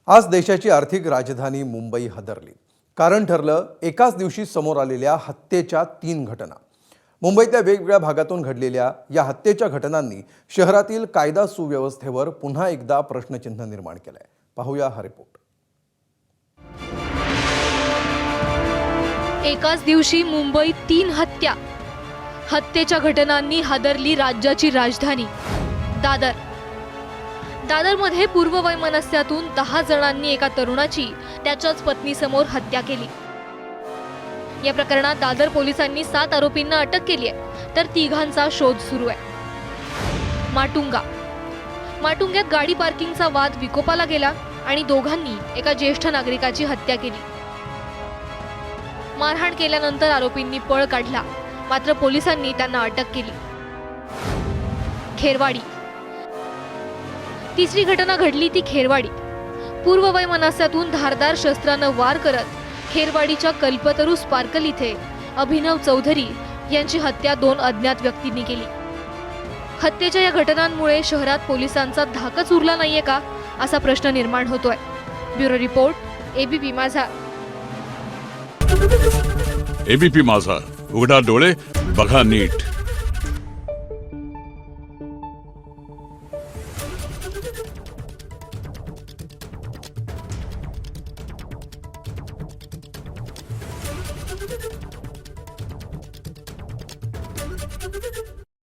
आज देशाची आर्थिक राजधानी मुंबई हादरली। कारण ठरलं एकाच दिवशी समोर आलेल्या हत्येच्या 3 घटना। मुंबईतल्या वेगवेगळ्या भागातून घडलेल्या या हत्येच्या घटनांनी शहरातील कायदा सुव्यवस्थेवर पुन्हा एकदा प्रश्नचिन्ह निर्माण केलंय। पाहूया हा रिपोर्ट। एकाच दिवशी मुंबईत 3 हत्या। हत्येच्या घटनांनी हादरली राज्याची राजधानी। दादरमध्ये पूर्ववैमनस्यातून 10 जणांनी एका तरुणाची त्याच्याच पत्नीसमोर हत्या केली। या प्रकरणात दादर पोलिसांनी 7 आरोपींना अटक केली आहे, तर 3घांचा शोध सुरू आहे। माटुंग्यात गाडी पार्किंगचा वाद विकोपाला गेला आणि दोघांनी एका ज्येष्ठ नागरिकाची हत्या केली। मारहाण केल्यानंतर आरोपींनी पळ काढला, मात्र पोलिसांनी त्यांना अटक केली। खेरवाडी तिसरी घटना घडली ती खेरवाडीत। पूर्ववैमनस्यातून धारदार शस्त्रानं वार करत खेरवाडीच्या कल्पतरू स्पार्कल इथे अभिनव चौधरी यांची हत्या 2 अज्ञात व्यक्तींनी केली। हत्येच्या या घटनांमुळे शहरात पोलिसांचा धाकच उरला नाहीये का, असा प्रश्न निर्माण होतोय। ब्युरो रिपोर्ट, एबीपी माझा। एबीपी माझा, उघडा डोळे बघा नीट।